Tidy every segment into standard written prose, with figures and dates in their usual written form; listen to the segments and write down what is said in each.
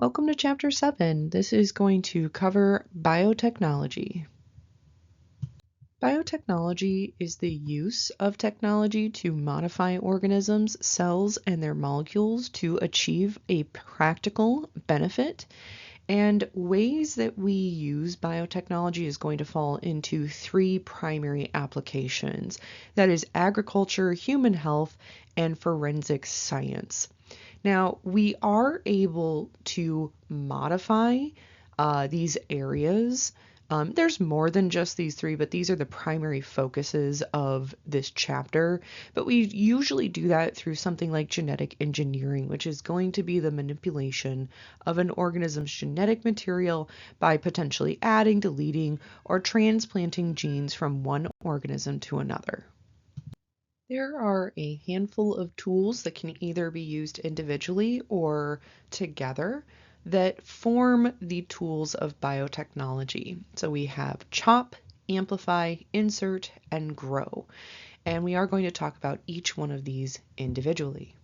Welcome to Chapter 7. This is going to cover biotechnology. Biotechnology is the use of technology to modify organisms, cells, and their molecules to achieve a practical benefit. And ways that we use biotechnology is going to fall into three primary applications. That is agriculture, human health, and forensic science. Now, we are able to modify these areas. There's more than just these three, but these are the primary focuses of this chapter. But we usually do that through something like genetic engineering, which is going to be the manipulation of an organism's genetic material by potentially adding, deleting, or transplanting genes from one organism to another. There are a handful of tools that can either be used individually or together that form the tools of biotechnology. So we have chop, amplify, insert, and grow. And we are going to talk about each one of these individually.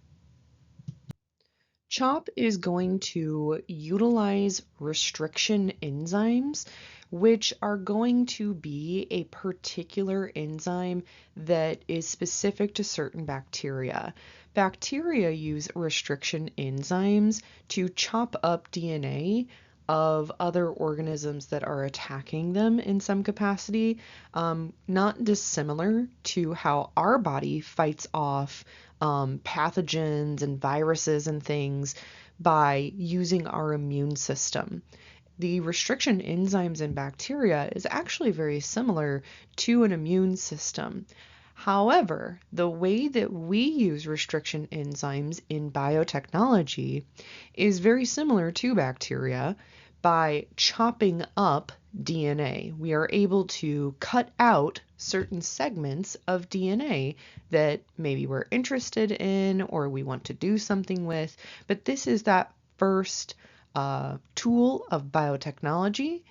CHOP is going to utilize restriction enzymes, which are going to be a particular enzyme that is specific to certain bacteria. Bacteria use restriction enzymes to chop up DNA of other organisms that are attacking them in some capacity, not dissimilar to how our body fights off pathogens and viruses and things by using our immune system. The restriction enzymes in bacteria is actually very similar to an immune system. However, the way that we use restriction enzymes in biotechnology is very similar to bacteria by chopping up DNA. We are able to cut out certain segments of DNA that maybe we're interested in or we want to do something with, but this is that first tool of biotechnology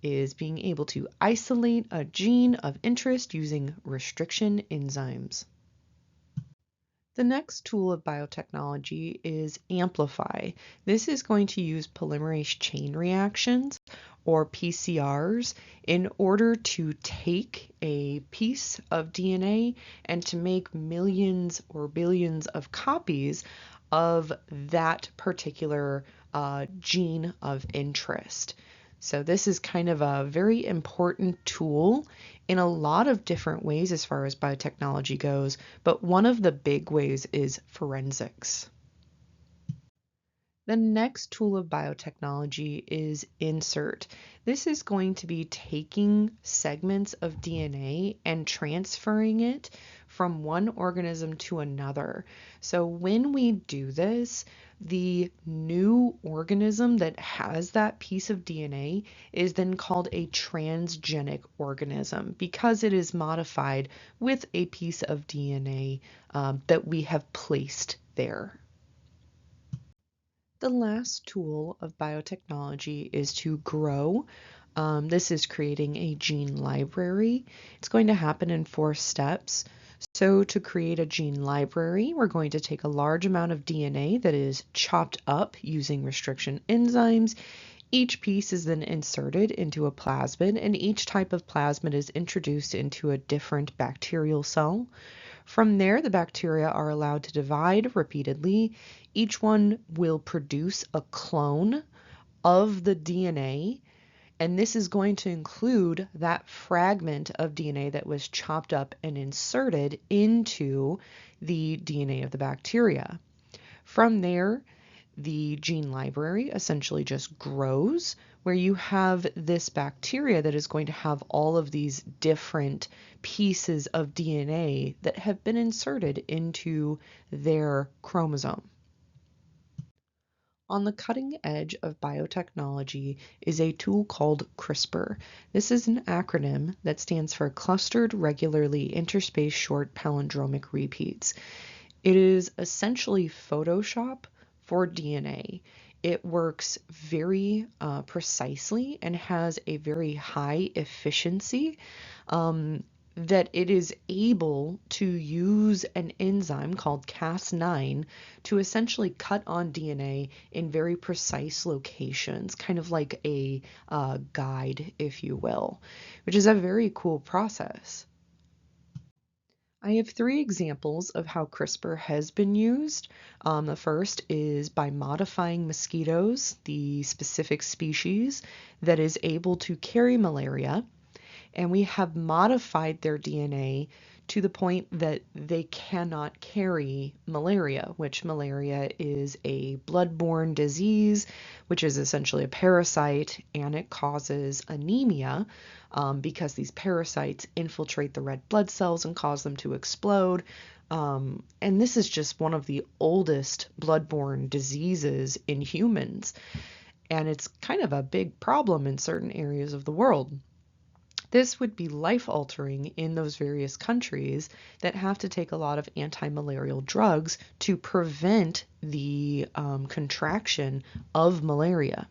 is being able to isolate a gene of interest using restriction enzymes. The next tool of biotechnology is amplify. This is going to use polymerase chain reactions, or PCRs, in order to take a piece of DNA and to make millions or billions of copies of that particular gene of interest. So this is kind of a very important tool in a lot of different ways as far as biotechnology goes, but one of the big ways is forensics. The next tool of biotechnology is insert. This is going to be taking segments of DNA and transferring it from one organism to another. So when we do this, the new organism that has that piece of DNA is then called a transgenic organism because it is modified with a piece of DNA that we have placed there. The last tool of biotechnology is to grow. This is creating a gene library. It's going to happen in 4 steps. So to create a gene library, we're going to take a large amount of DNA that is chopped up using restriction enzymes. Each piece is then inserted into a plasmid, and each type of plasmid is introduced into a different bacterial cell. From there, the bacteria are allowed to divide repeatedly. Each one will produce a clone of the DNA, and this is going to include that fragment of DNA that was chopped up and inserted into the DNA of the bacteria. From there, the gene library essentially just grows, where you have this bacteria that is going to have all of these different pieces of DNA that have been inserted into their chromosome. On the cutting edge of biotechnology is a tool called CRISPR. This is an acronym that stands for Clustered Regularly Interspaced Short Palindromic Repeats. It is essentially Photoshop for DNA. It works very precisely and has a very high efficiency. that it is able to use an enzyme called Cas9 to essentially cut on DNA in very precise locations, kind of like a guide, if you will, which is a very cool process. I have three examples of how CRISPR has been used. The first is by modifying mosquitoes, the specific species that is able to carry malaria, and we have modified their DNA to the point that they cannot carry malaria, which malaria is a blood-borne disease, which is essentially a parasite, and it causes anemia because these parasites infiltrate the red blood cells and cause them to explode. And this is just one of the oldest blood-borne diseases in humans, and it's kind of a big problem in certain areas of the world. This would be life-altering in those various countries that have to take a lot of anti-malarial drugs to prevent the contraction of malaria.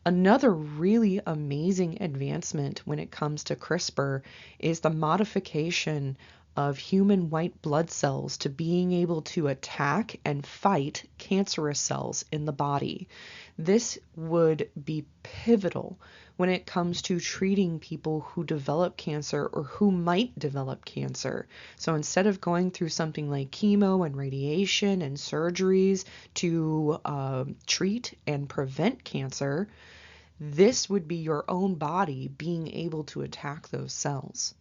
Another really amazing advancement when it comes to CRISPR is the modification of human white blood cells to being able to attack and fight cancerous cells in the body. This would be pivotal when it comes to treating people who develop cancer or who might develop cancer. So instead of going through something like chemo and radiation and surgeries to treat and prevent cancer, this would be your own body being able to attack those cells.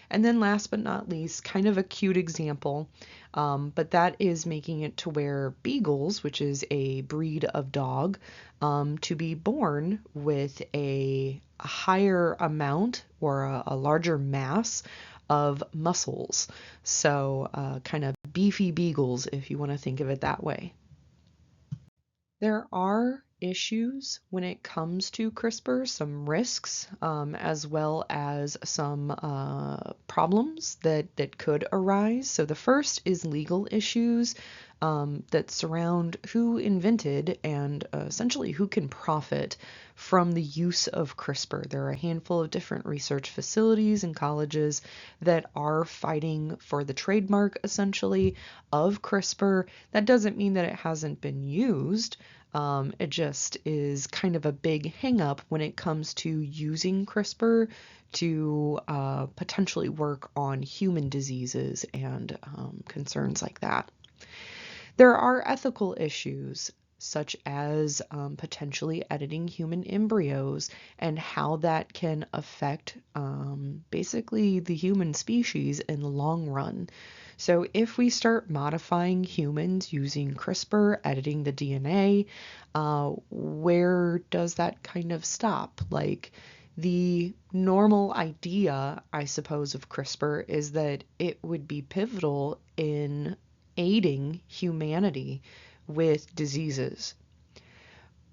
And then last but not least, kind of a cute example, but that is making it to where beagles, which is a breed of dog, to be born with a higher amount or a larger mass of muscles. So kind of beefy beagles, if you want to think of it that way. There are issues when it comes to CRISPR, some risks, as well as some problems that could arise. So the first is legal issues that surround who invented and essentially who can profit from the use of CRISPR. There are a handful of different research facilities and colleges that are fighting for the trademark, essentially, of CRISPR. That doesn't mean that it hasn't been used. It just is kind of a big hang-up when it comes to using CRISPR to potentially work on human diseases and concerns like that. There are ethical issues, such as potentially editing human embryos and how that can affect basically the human species in the long run. So if we start modifying humans using CRISPR, editing the DNA, where does that kind of stop? Like, the normal idea, I suppose, of CRISPR is that it would be pivotal in aiding humanity with diseases.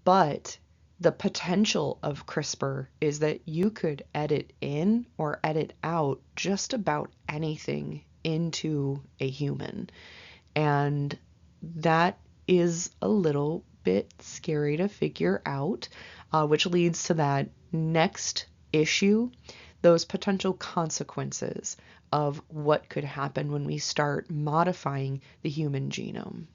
But the potential of CRISPR is that you could edit in or edit out just about anything into a human. And that is a little bit scary to figure out, which leads to that next issue, those potential consequences of what could happen when we start modifying the human genome.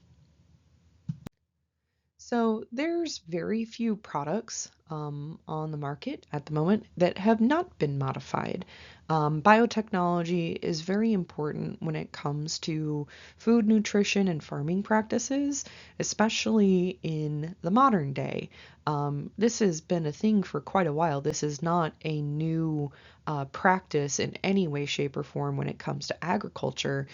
So there's very few products on the market at the moment that have not been modified. Biotechnology is very important when it comes to food, nutrition, and farming practices, especially in the modern day. This has been a thing for quite a while. This is not a new practice in any way, shape, or form when it comes to agriculture,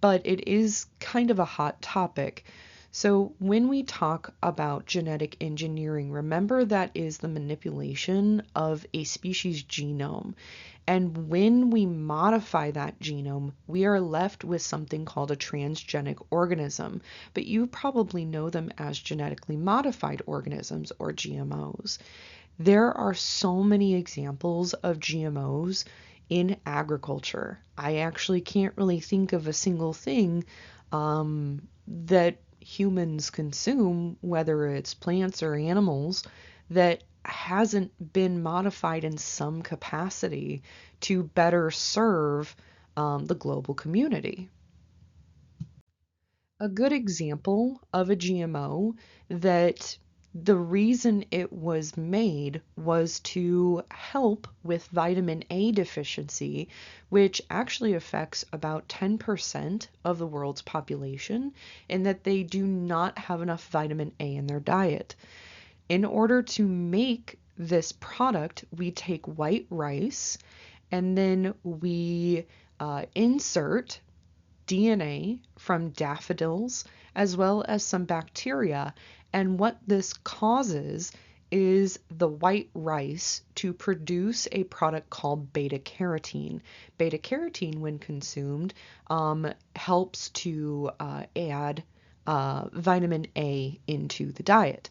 but it is kind of a hot topic. So when we talk about genetic engineering, remember that is the manipulation of a species genome. And when we modify that genome, we are left with something called a transgenic organism. But you probably know them as genetically modified organisms, or GMOs. There are so many examples of GMOs in agriculture. I actually can't really think of a single thing that humans consume, whether it's plants or animals, that hasn't been modified in some capacity to better serve the global community. A good example of a GMO that the reason it was made was to help with vitamin A deficiency, which actually affects about 10% of the world's population, and that they do not have enough vitamin A in their diet. In order to make this product, we take white rice and then we insert DNA from daffodils as well as some bacteria. And what this causes is the white rice to produce a product called beta carotene. Beta carotene, when consumed, helps to add vitamin A into the diet.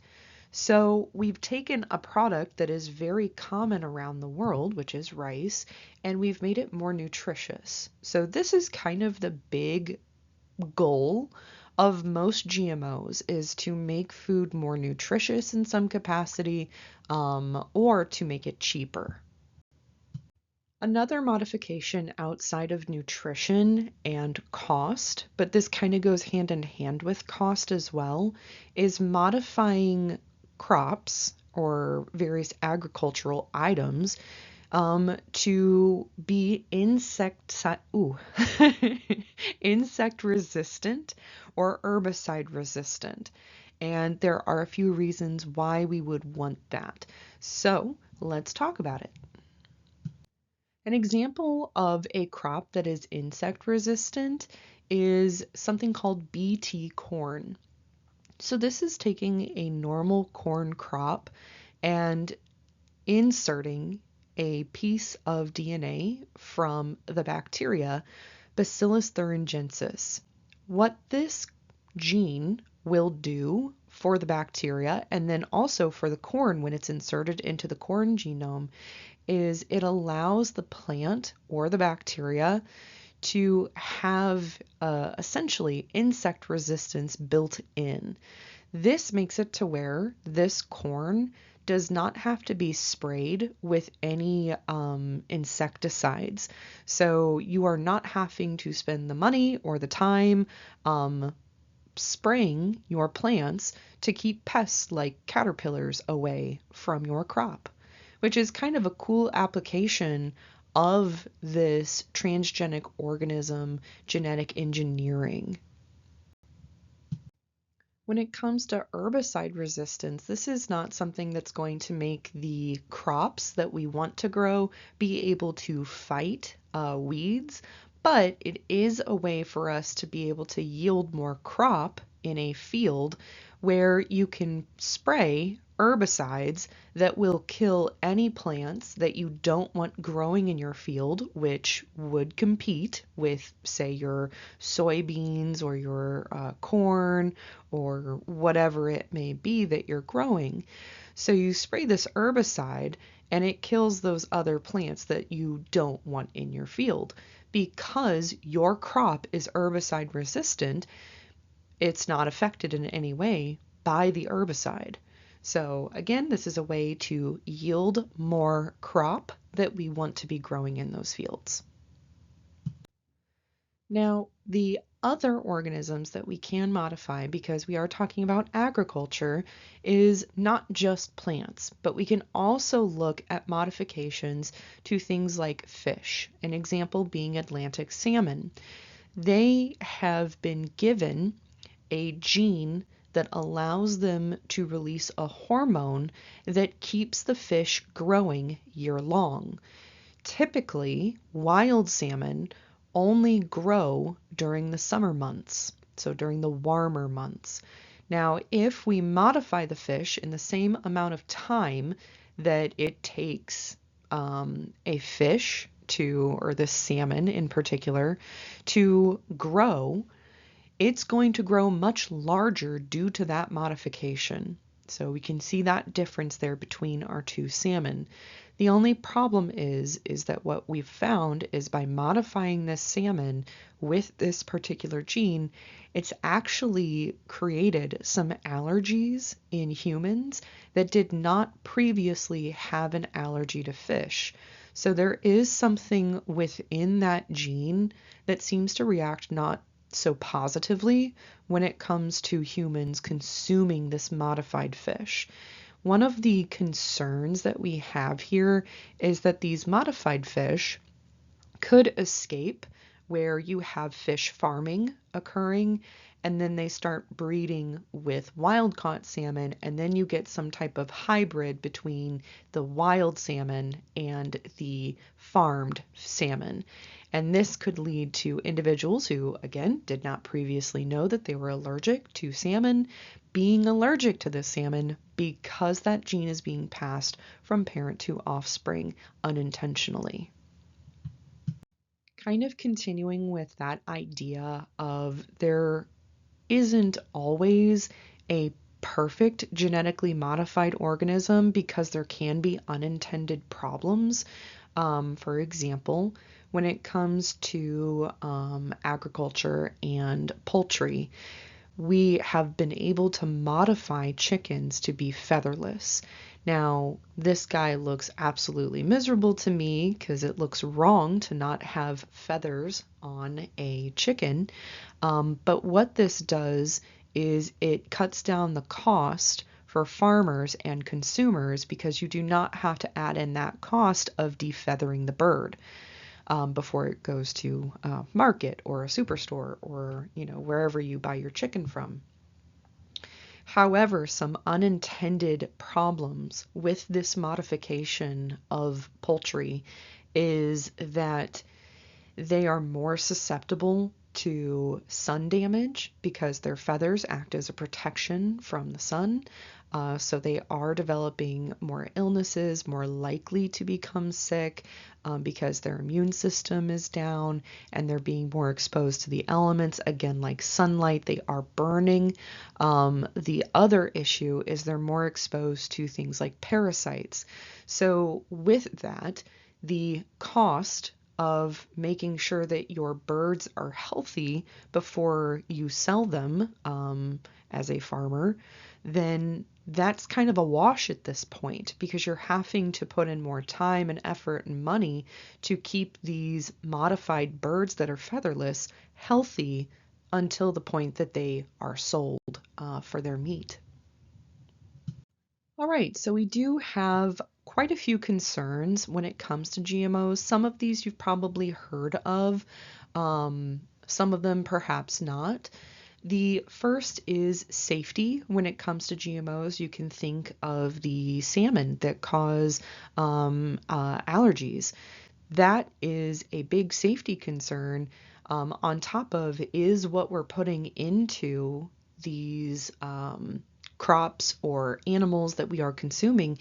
So we've taken a product that is very common around the world, which is rice, and we've made it more nutritious. So this is kind of the big goal of most GMOs, is to make food more nutritious in some capacity, or to make it cheaper. Another modification outside of nutrition and cost, but this kind of goes hand in hand with cost as well, is modifying crops or various agricultural items to be insect resistant or herbicide resistant. And there are a few reasons why we would want that. So let's talk about it. An example of a crop that is insect resistant is something called BT corn. So this is taking a normal corn crop and inserting a piece of DNA from the bacteria Bacillus thuringiensis. What this gene will do for the bacteria and then also for the corn when it's inserted into the corn genome is it allows the plant or the bacteria to have essentially insect resistance built in. This makes it to where this corn does not have to be sprayed with any insecticides. So you are not having to spend the money or the time spraying your plants to keep pests like caterpillars away from your crop, which is kind of a cool application of this transgenic organism genetic engineering. When it comes to herbicide resistance, this is not something that's going to make the crops that we want to grow be able to fight weeds, but it is a way for us to be able to yield more crop in a field where you can spray herbicides that will kill any plants that you don't want growing in your field, which would compete with, say, your soybeans or your corn or whatever it may be that you're growing. So you spray this herbicide and it kills those other plants that you don't want in your field. Because your crop is herbicide resistant, it's not affected in any way by the herbicide. So again, this is a way to yield more crop that we want to be growing in those fields. Now, the other organisms that we can modify, because we are talking about agriculture, is not just plants, but we can also look at modifications to things like fish, an example being Atlantic salmon. They have been given a gene that allows them to release a hormone that keeps the fish growing year long. Typically, wild salmon only grow during the summer months, so during the warmer months. Now, if we modify the fish in the same amount of time that it takes a fish to, or this salmon in particular, to grow, it's going to grow much larger due to that modification. So we can see that difference there between our two salmon. The only problem is that what we've found is by modifying this salmon with this particular gene, it's actually created some allergies in humans that did not previously have an allergy to fish. So there is something within that gene that seems to react not so positively when it comes to humans consuming this modified fish. One of the concerns that we have here is that these modified fish could escape where you have fish farming occurring and then they start breeding with wild caught salmon, and then you get some type of hybrid between the wild salmon and the farmed salmon. And this could lead to individuals who, again, did not previously know that they were allergic to salmon being allergic to this salmon because that gene is being passed from parent to offspring unintentionally. Kind of continuing with that idea of there isn't always a perfect genetically modified organism because there can be unintended problems. For example, when it comes to agriculture and poultry, we have been able to modify chickens to be featherless. Now, this guy looks absolutely miserable to me because it looks wrong to not have feathers on a chicken. But what this does is it cuts down the cost for farmers and consumers because you do not have to add in that cost of defeathering the bird before it goes to market or a superstore or wherever you buy your chicken from. However, some unintended problems with this modification of poultry is that they are more susceptible to sun damage because their feathers act as a protection from the sun. So they are developing more illnesses, more likely to become sick because their immune system is down and they're being more exposed to the elements. Again, like sunlight, they are burning. The other issue is they're more exposed to things like parasites. So with that, the cost of making sure that your birds are healthy before you sell them as a farmer, then that's kind of a wash at this point because you're having to put in more time and effort and money to keep these modified birds that are featherless healthy until the point that they are sold for their meat. All right, so we do have quite a few concerns when it comes to GMOs. Some of these you've probably heard of, some of them perhaps not. The first is safety. When it comes to GMOs, you can think of the salmon that cause allergies. That is a big safety concern. On top of is what we're putting into these crops or animals that we are consuming,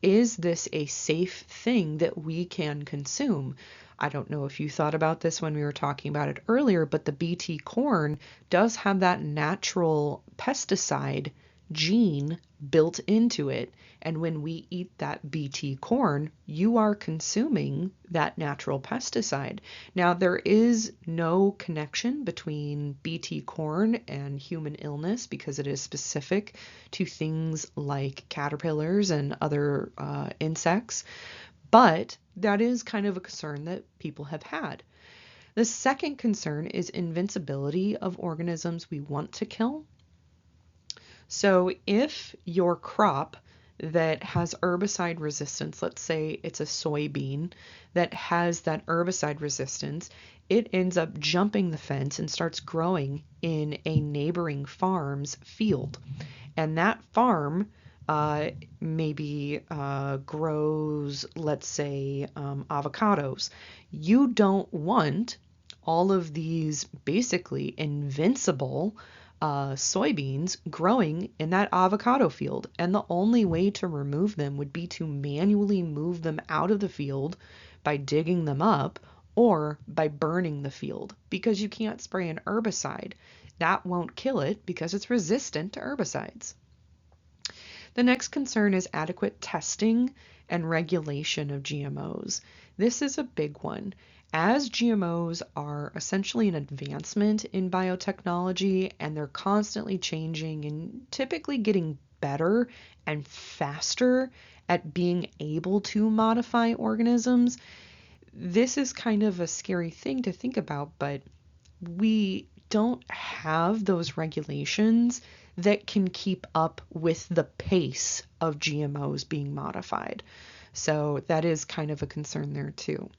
is this a safe thing that we can consume? I don't know if you thought about this when we were talking about it earlier, but the BT corn does have that natural pesticide gene built into it. And when we eat that BT corn, you are consuming that natural pesticide. Now, there is no connection between BT corn and human illness because it is specific to things like caterpillars and other insects, but that is kind of a concern that people have had. The second concern is invincibility of organisms we want to kill. So if your crop that has herbicide resistance, let's say it's a soybean that has that herbicide resistance, it ends up jumping the fence and starts growing in a neighboring farm's field. And that farm maybe grows, let's say, avocados. You don't want all of these basically invincible soybeans growing in that avocado field. And the only way to remove them would be to manually move them out of the field by digging them up or by burning the field because you can't spray an herbicide. That won't kill it because it's resistant to herbicides. The next concern is adequate testing and regulation of GMOs. This is a big one. As GMOs are essentially an advancement in biotechnology and they're constantly changing and typically getting better and faster at being able to modify organisms, this is kind of a scary thing to think about, but we don't have those regulations that can keep up with the pace of GMOs being modified. So that is kind of a concern there too.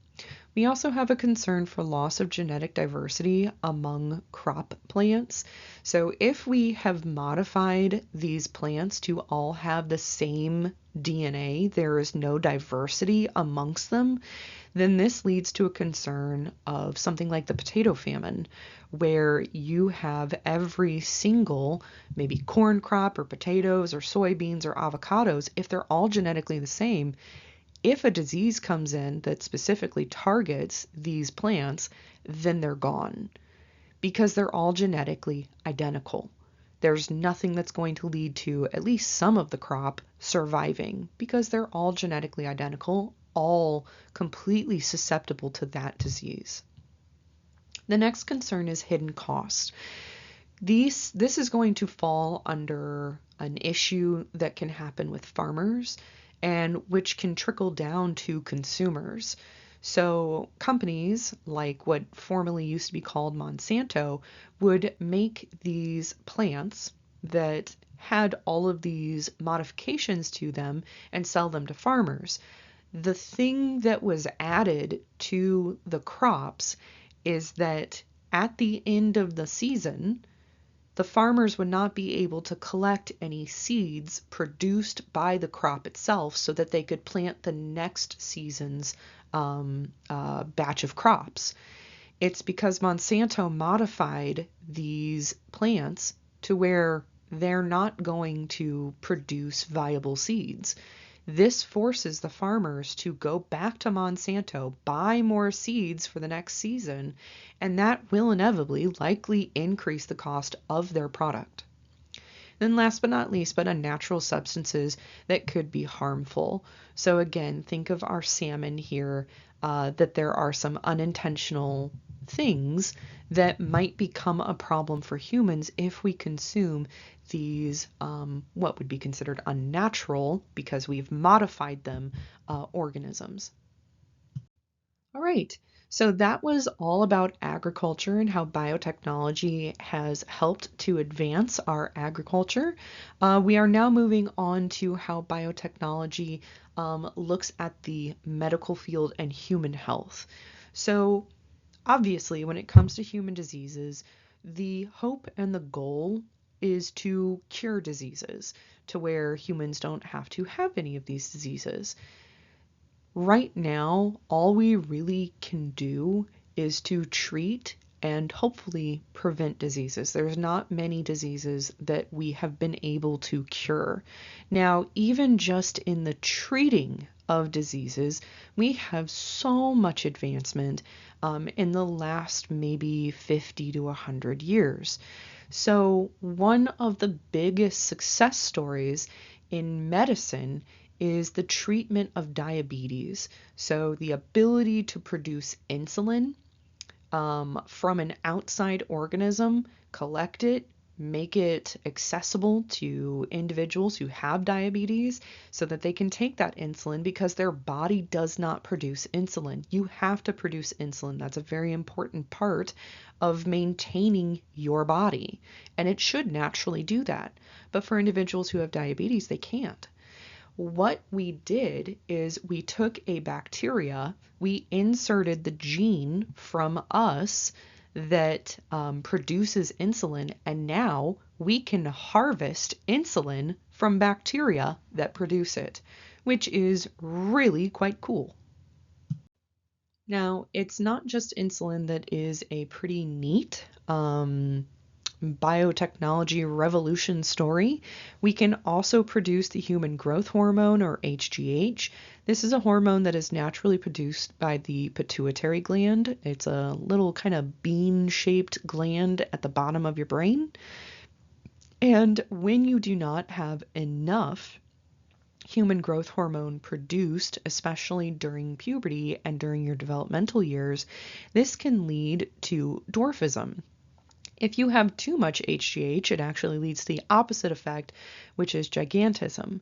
We also have a concern for loss of genetic diversity among crop plants. So if we have modified these plants to all have the same DNA, there is no diversity amongst them, then this leads to a concern of something like the potato famine, where you have every single, maybe corn crop or potatoes or soybeans or avocados, if they're all genetically the same, if a disease comes in that specifically targets these plants, then they're gone because they're all genetically identical. There's nothing that's going to lead to at least some of the crop surviving because they're all genetically identical, all completely susceptible to that disease. The next concern is hidden cost. This is going to fall under an issue that can happen with farmers and which can trickle down to consumers. So companies like what formerly used to be called Monsanto would make these plants that had all of these modifications to them and sell them to farmers. The thing that was added to the crops is that at the end of the season, the farmers would not be able to collect any seeds produced by the crop itself so that they could plant the next season's batch of crops. It's because Monsanto modified these plants to where they're not going to produce viable seeds. This forces the farmers to go back to Monsanto, buy more seeds for the next season, and that will inevitably likely increase the cost of their product. Then last but not least, but unnatural substances that could be harmful. So again, think of our salmon here, that there are some unintentional things that might become a problem for humans if we consume these, what would be considered unnatural, because we've modified them, organisms. All right. So that was all about agriculture and how biotechnology has helped to advance our agriculture. We are now moving on to how biotechnology looks at the medical field and human health. So obviously, when it comes to human diseases, the hope and the goal is to cure diseases to where humans don't have to have any of these diseases. Right now, all we really can do is to treat and hopefully prevent diseases. There's not many diseases that we have been able to cure. Now, even just in the treating of diseases, we have so much advancement in the last maybe 50 to 100 years. So, one of the biggest success stories in medicine is the treatment of diabetes. So the ability to produce insulin from an outside organism, collect it, make it accessible to individuals who have diabetes so that they can take that insulin because their body does not produce insulin. You have to produce insulin. That's a very important part of maintaining your body, and it should naturally do that. But for individuals who have diabetes, they can't. What we did is we took a bacteria, we inserted the gene from us that produces insulin, and now we can harvest insulin from bacteria that produce it, which is really quite cool. Now, it's not just insulin that is a pretty neat biotechnology revolution story. We can also produce the human growth hormone, or HGH. This is a hormone that is naturally produced by the pituitary gland. It's a little kind of bean-shaped gland at the bottom of your brain. And when you do not have enough human growth hormone produced, especially during puberty and during your developmental years, this can lead to dwarfism. If you have too much HGH, it actually leads to the opposite effect, which is gigantism.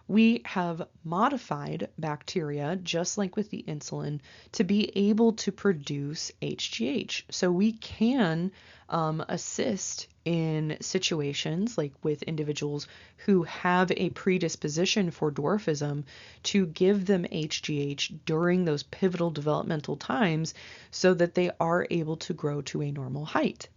We have modified bacteria, just like with the insulin, to be able to produce HGH. So we can assist in situations like with individuals who have a predisposition for dwarfism to give them HGH during those pivotal developmental times so that they are able to grow to a normal height.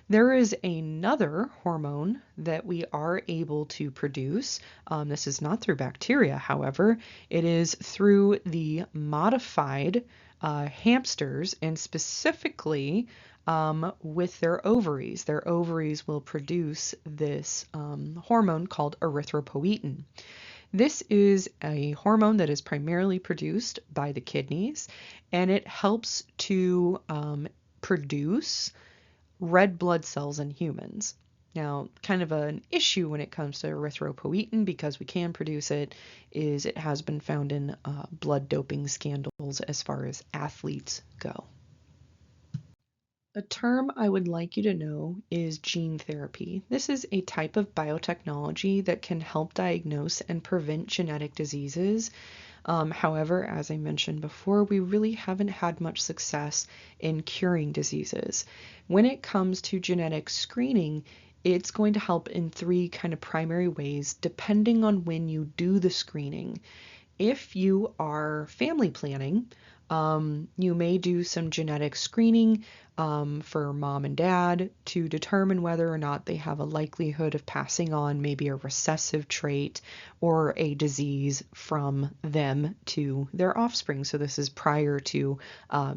There is another hormone that we are able to produce. This is not through bacteria, however. It is through the modified hamsters, and specifically with their ovaries. Their ovaries will produce this hormone called erythropoietin. This is a hormone that is primarily produced by the kidneys, and it helps to produce red blood cells in humans. Now, kind of an issue when it comes to erythropoietin, because we can produce it, is it has been found in blood doping scandals as far as athletes go. A term I would like you to know is gene therapy. This is a type of biotechnology that can help diagnose and prevent genetic diseases. However, as I mentioned before, we really haven't had much success in curing diseases. When it comes to genetic screening, it's going to help in three kind of primary ways, depending on when you do the screening. If you are family planning, you may do some genetic screening for mom and dad to determine whether or not they have a likelihood of passing on maybe a recessive trait or a disease from them to their offspring. So this is prior to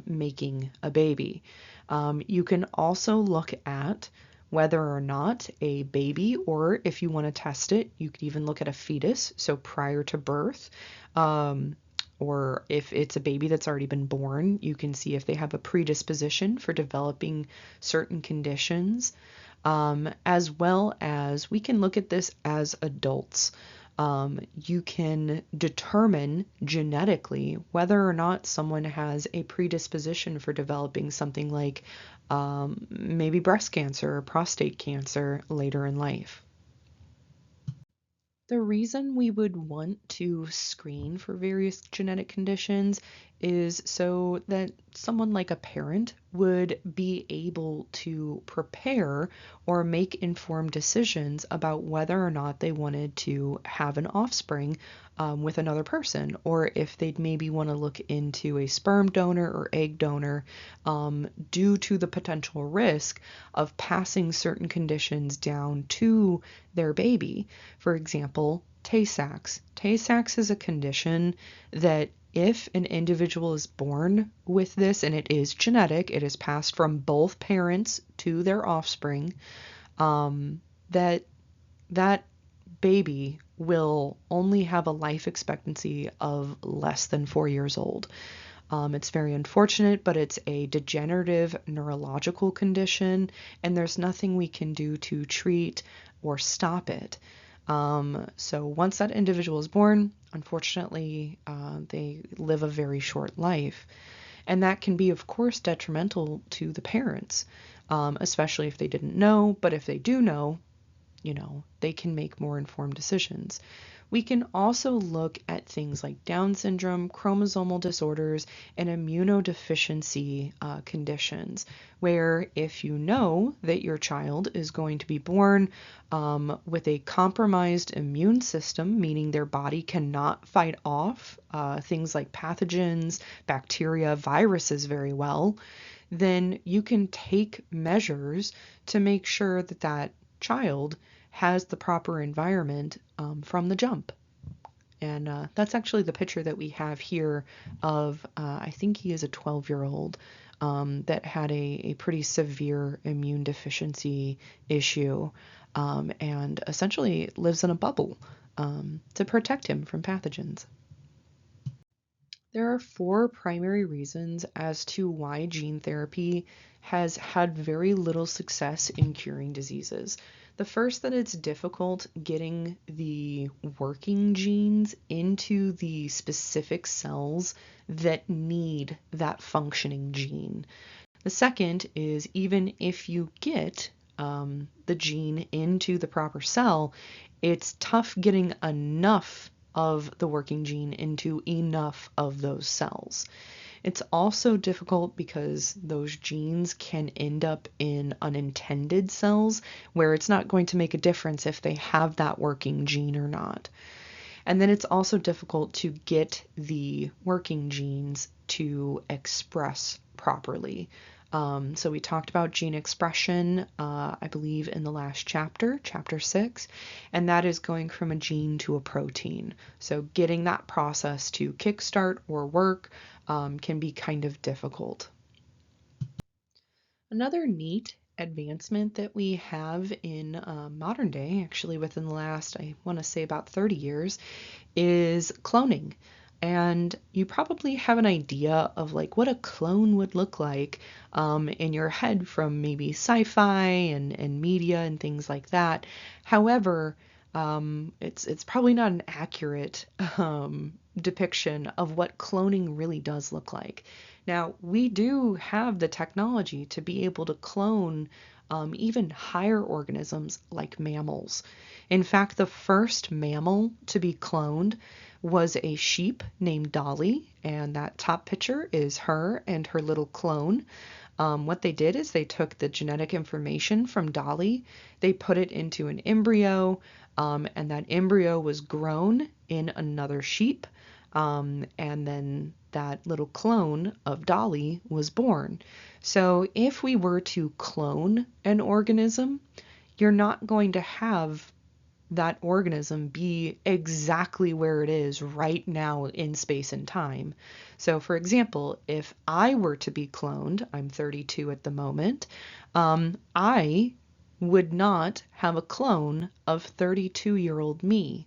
making a baby. You can also look at whether or not a baby, or if you want to test it, you could even look at a fetus, so prior to birth. Or if it's a baby that's already been born, you can see if they have a predisposition for developing certain conditions, as well as we can look at this as adults. You can determine genetically whether or not someone has a predisposition for developing something like maybe breast cancer or prostate cancer later in life. The reason we would want to screen for various genetic conditions is so that someone like a parent would be able to prepare or make informed decisions about whether or not they wanted to have an offspring with another person, or if they'd maybe want to look into a sperm donor or egg donor due to the potential risk of passing certain conditions down to their baby. For example, Tay-Sachs. Tay-Sachs is a condition that if an individual is born with this and it is genetic, it is passed from both parents to their offspring, that baby will only have a life expectancy of less than 4 years old. It's very unfortunate, but it's a degenerative neurological condition, and there's nothing we can do to treat or stop it. So once that individual is born, unfortunately, they live a very short life. And that can be, of course, detrimental to the parents, especially if they didn't know. But if they do know, they can make more informed decisions. We can also look at things like Down syndrome, chromosomal disorders, and immunodeficiency conditions, where if you know that your child is going to be born with a compromised immune system, meaning their body cannot fight off things like pathogens, bacteria, viruses very well, then you can take measures to make sure that that child has the proper environment from the jump. And that's actually the picture that we have here of, I think he is a 12-year-old that had a pretty severe immune deficiency issue and essentially lives in a bubble to protect him from pathogens. There are 4 primary reasons as to why gene therapy has had very little success in curing diseases. The first, that it's difficult getting the working genes into the specific cells that need that functioning gene. The second is, even if you get the gene into the proper cell, it's tough getting enough of the working gene into enough of those cells. It's also difficult because those genes can end up in unintended cells where it's not going to make a difference if they have that working gene or not. And then it's also difficult to get the working genes to express properly. So we talked about gene expression, I believe, in the last chapter, chapter 6, and that is going from a gene to a protein. So getting that process to kickstart or work can be kind of difficult. Another neat advancement that we have in modern day, actually within the last, I want to say about 30 years, is cloning. And you probably have an idea of like what a clone would look like in your head from maybe sci-fi and media and things like that. However, it's probably not an accurate depiction of what cloning really does look like. Now, we do have the technology to be able to clone even higher organisms like mammals. In fact, the first mammal to be cloned was a sheep named Dolly, and that top picture is her and her little clone. What they did is they took the genetic information from Dolly, they put it into an embryo, and that embryo was grown in another sheep, and then that little clone of Dolly was born. So if we were to clone an organism, you're not going to have that organism be exactly where it is right now in space and time. So, for example, if I were to be cloned, I'm 32 at the moment, I would not have a clone of 32-year-old me.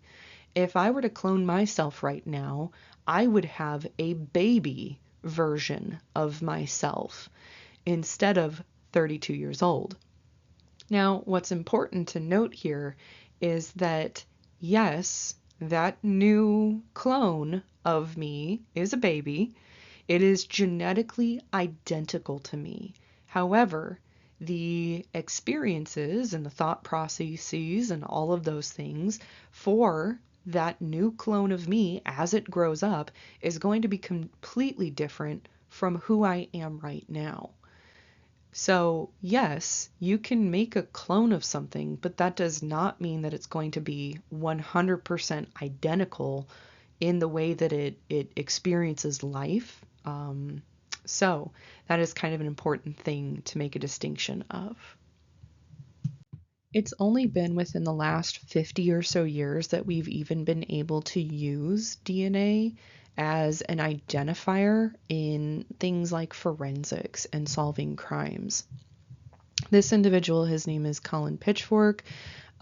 If I were to clone myself right now, I would have a baby version of myself instead of 32 years old. Now, what's important to note here is that, yes, that new clone of me is a baby. It is genetically identical to me. However, the experiences and the thought processes and all of those things for that new clone of me as it grows up is going to be completely different from who I am right now. So, yes, you can make a clone of something, but that does not mean that it's going to be 100% identical in the way that it experiences life. So, that is kind of an important thing to make a distinction of. It's only been within the last 50 or so years that we've even been able to use DNA as an identifier in things like forensics and solving crimes. This individual, his name is Colin Pitchfork.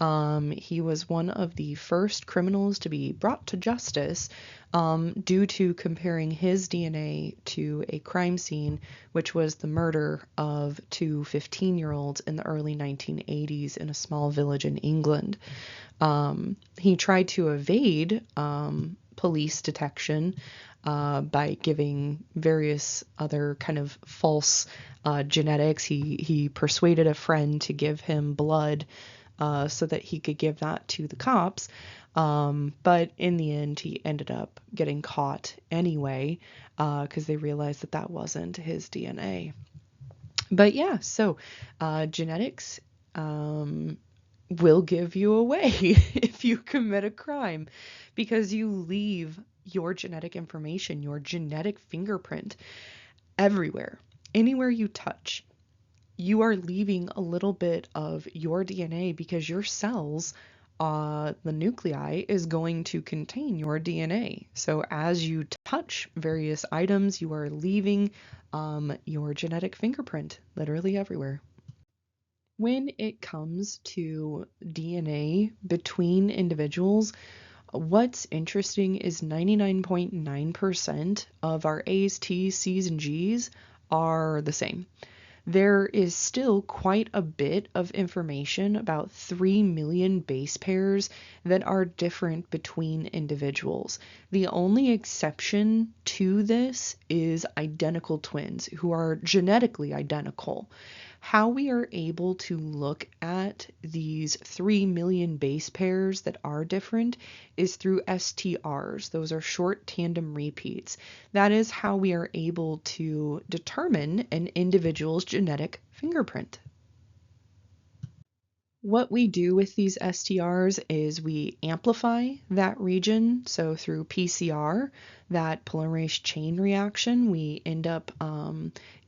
He was one of the first criminals to be brought to justice due to comparing his DNA to a crime scene, which was the murder of two 15-year-olds in the early 1980s in a small village in England. He tried to evade police detection by giving various other kind of false genetics. He persuaded a friend to give him blood so that he could give that to the cops. But in the end, he ended up getting caught anyway because they realized that that wasn't his DNA. But yeah, so genetics will give you away if you commit a crime because you leave your genetic information, your genetic fingerprint everywhere, anywhere you touch. You are leaving a little bit of your DNA because your cells, the nuclei, is going to contain your DNA. So as you touch various items, you are leaving your genetic fingerprint literally everywhere. When it comes to DNA between individuals, what's interesting is 99.9% of our A's, T's, C's, and G's are the same. there is still quite a bit of information, about 3 million base pairs, that are different between individuals. The only exception to this is identical twins who are genetically identical. How we are able to look at these 3 million base pairs that are different is through STRs. Those are short tandem repeats. That is how we are able to determine an individual's genetic fingerprint. What we do with these STRs is we amplify that region. So through PCR, that polymerase chain reaction, we end up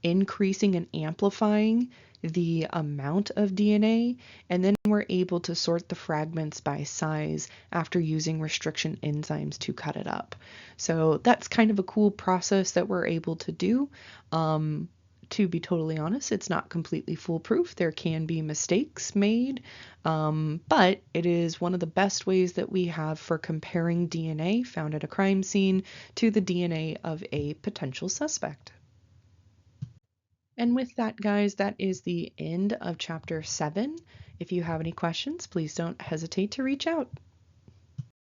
increasing and amplifying the amount of DNA, and then we're able to sort the fragments by size after using restriction enzymes to cut it up. So that's kind of a cool process that we're able to do. To be totally honest, it's not completely foolproof. There can be mistakes made, but it is one of the best ways that we have for comparing DNA found at a crime scene to the DNA of a potential suspect. And with that, guys, that is the end of chapter 7. If you have any questions, please don't hesitate to reach out.